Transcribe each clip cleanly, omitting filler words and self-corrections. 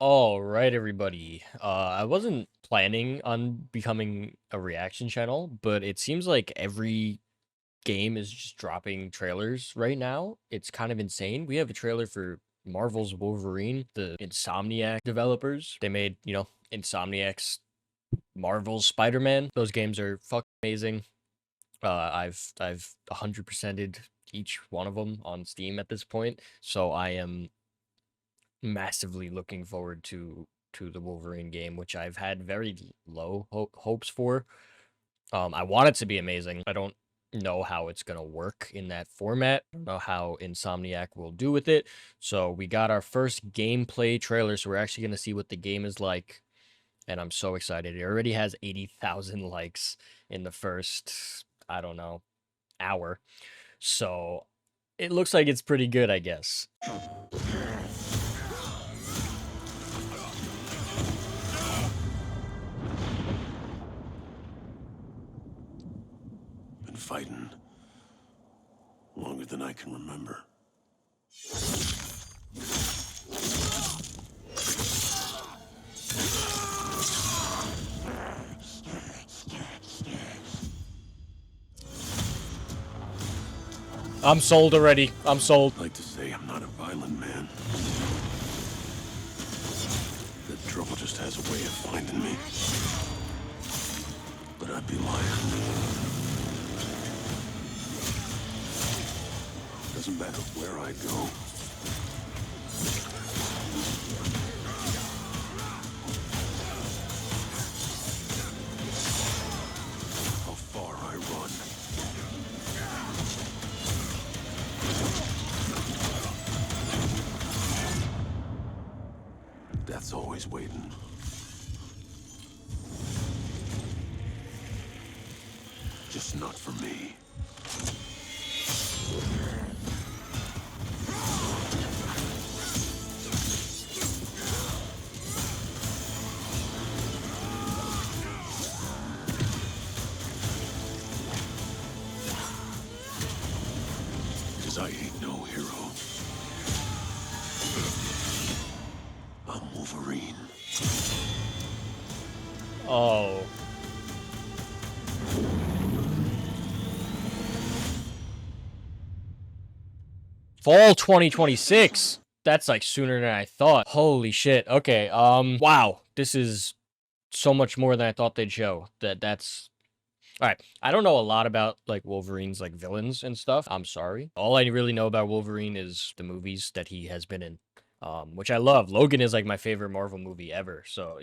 All right, everybody. I wasn't planning on becoming a reaction channel, but it seems like every game is just dropping trailers right now. It's kind of insane. We have a trailer for Marvel's Wolverine, the Insomniac developers. They made, Insomniac's Marvel's Spider-Man. Those games are fucking amazing. I've 100%ed each one of them on Steam at this point, so I am massively looking forward to the Wolverine game, which I've had very low hopes for. I want it to be amazing. I don't know how it's gonna work in that format. I don't know how Insomniac will do with it. So we got our first gameplay trailer, so we're actually gonna see what the game is like, and I'm so excited. It already has 80,000 likes in the first, I don't know, hour. So it looks like it's pretty good, I guess. Been fighting longer than I can remember. I'm sold already. I'm sold. I'd like to say I'm not a violent man. That trouble just has a way of finding me. But I'd be lying. Doesn't matter where I go. How far I run. Death's always waiting. Just not for me. Because I ain't no hero. I'm Wolverine. Oh. Fall 2026. That's like sooner than I thought. Holy shit. Okay. Wow. This is so much more than I thought they'd show. That's all right. I don't know a lot about like Wolverine's like villains and stuff. I'm sorry. All I really know about Wolverine is the movies that he has been in. Which I love. Logan is like my favorite Marvel movie ever. So,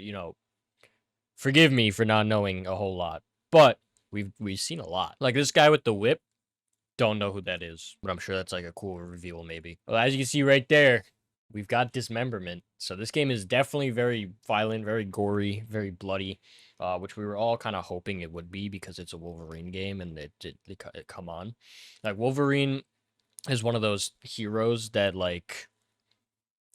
forgive me for not knowing a whole lot. But we've seen a lot. Like this guy with the whip. Don't know who that is, but I'm sure that's like a cool reveal maybe. Well, as you can see right there, we've got dismemberment. So this game is definitely very violent, very gory, very bloody, which we were all kind of hoping it would be because it's a Wolverine game and it come on. Like Wolverine is one of those heroes that like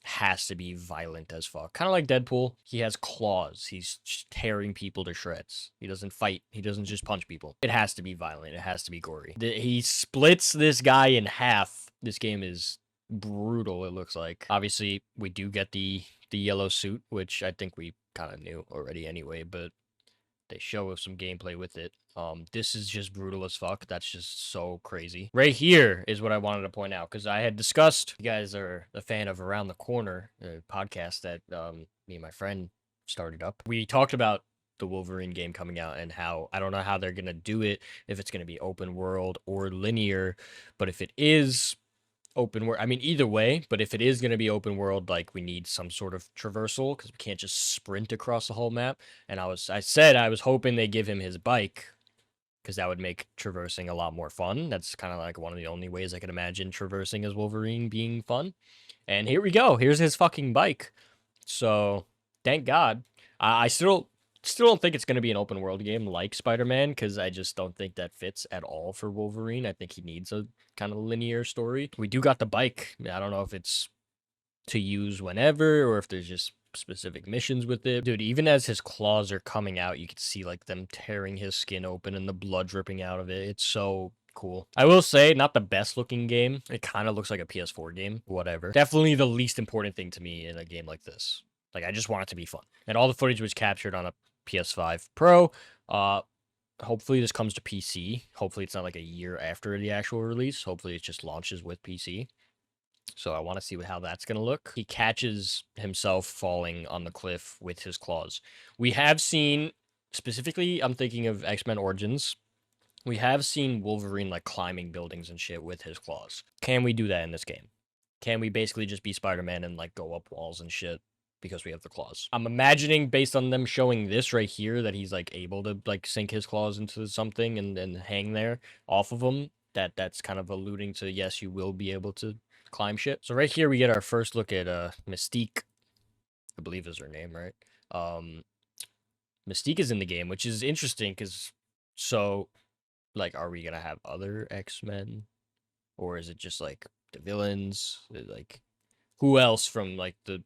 has to be violent as fuck. Kind of like Deadpool. He has claws. He's just tearing people to shreds. He doesn't fight. He doesn't just punch people. It has to be violent. It has to be gory. He splits this guy in half. This game is brutal, it looks like. Obviously, we do get the yellow suit, which I think we kind of knew already anyway, but they show us some gameplay with it. This is just brutal as fuck. That's just so crazy. Right here is what I wanted to point out because I had discussed. You guys are a fan of Around the Corner, a podcast that me and my friend started up. We talked about the Wolverine game coming out and how I don't know how they're gonna do it, if it's gonna be open world or linear, but if it is open world. I mean, either way, but if it is going to be open world, like we need some sort of traversal because we can't just sprint across the whole map. And I said I was hoping they give him his bike because that would make traversing a lot more fun. That's kind of like one of the only ways I can imagine traversing as Wolverine being fun. And here we go. Here's his fucking bike. So thank God. I still don't think it's going to be an open world game like Spider-Man because I just don't think that fits at all for Wolverine. I think he needs a kind of linear story. We do got the bike. I don't know if it's to use whenever or if there's just specific missions with it. Dude, even as his claws are coming out, you can see like them tearing his skin open and the blood dripping out of it. It's so cool. I will say, not the best looking game. It kind of looks like a PS4 game. Whatever. Definitely the least important thing to me in a game like this. Like, I just want it to be fun. And all the footage was captured on a PS5 Pro. Hopefully this comes to PC. Hopefully it's not like a year after the actual release. Hopefully it just launches with PC. So I want to see how that's going to look. He catches himself falling on the cliff with his claws. We have seen, specifically, I'm thinking of X-Men Origins. We have seen Wolverine, like, climbing buildings and shit with his claws. Can we do that in this game? Can we basically just be Spider-Man and, like, go up walls and shit because we have the claws? I'm imagining, based on them showing this right here, that he's, like, able to, like, sink his claws into something and hang there off of him. That's kind of alluding to, yes, you will be able to climb shit. So right here we get our first look at Mystique. I believe is her name, right? Mystique is in the game, which is interesting because so like, are we gonna have other X-Men? Or is it just like the villains? Like, who else from like the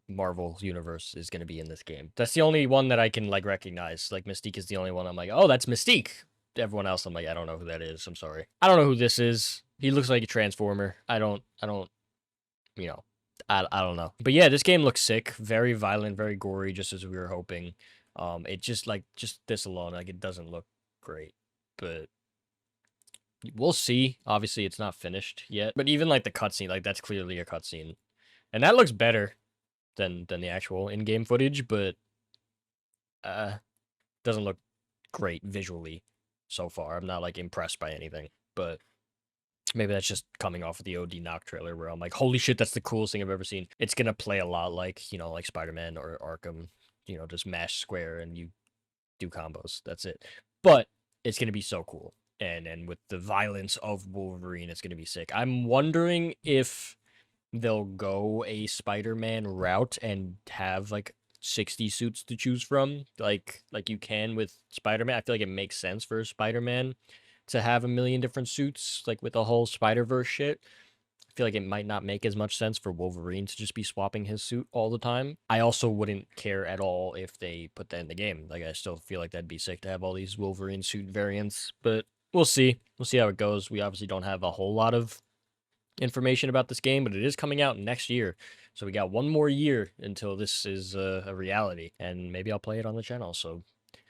Marvel universe is gonna be in this game? That's the only one that I can like recognize. Like, Mystique is the only one I'm like, oh, that's Mystique. Everyone else, I'm like, I don't know who that is. I'm sorry. I don't know who this is. He looks like a Transformer. I don't, you know, I don't know. But yeah, this game looks sick. Very violent, very gory, just as we were hoping. It just this alone, like, it doesn't look great, but we'll see. Obviously, it's not finished yet. But even like the cutscene, like, that's clearly a cutscene, and that looks better than the actual in-game footage, but doesn't look great visually so far. I'm not like impressed by anything, but maybe that's just coming off of the OD Knock trailer where I'm like, holy shit, that's the coolest thing I've ever seen. It's gonna play a lot like, you know, like Spider-Man or Arkham, you know, just mash square and you do combos. That's it. But it's gonna be so cool. And with the violence of Wolverine, it's gonna be sick. I'm wondering if they'll go a Spider-Man route and have like 60 suits to choose from, like you can with Spider-Man. I feel like it makes sense for Spider-Man to have a million different suits, like with the whole Spider-Verse shit. I feel like it might not make as much sense for Wolverine to just be swapping his suit all the time. I also wouldn't care at all if they put that in the game. Like, I still feel like that'd be sick to have all these Wolverine suit variants, but we'll see. We'll see how it goes. We obviously don't have a whole lot of information about this game, but it is coming out next year. So we got one more year until this is a reality, and maybe I'll play it on the channel. So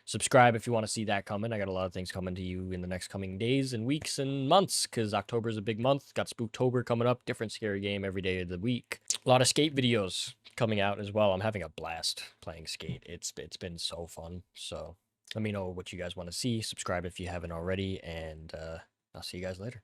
subscribe if you want to see that coming. I got a lot of things coming to you in the next coming days and weeks and months, because October is a big month. Got Spooktober coming up, different scary game every day of the week. A lot of skate videos coming out as well. I'm having a blast playing skate. It's been so fun. So let me know what you guys want to see. Subscribe if you haven't already, and I'll see you guys later.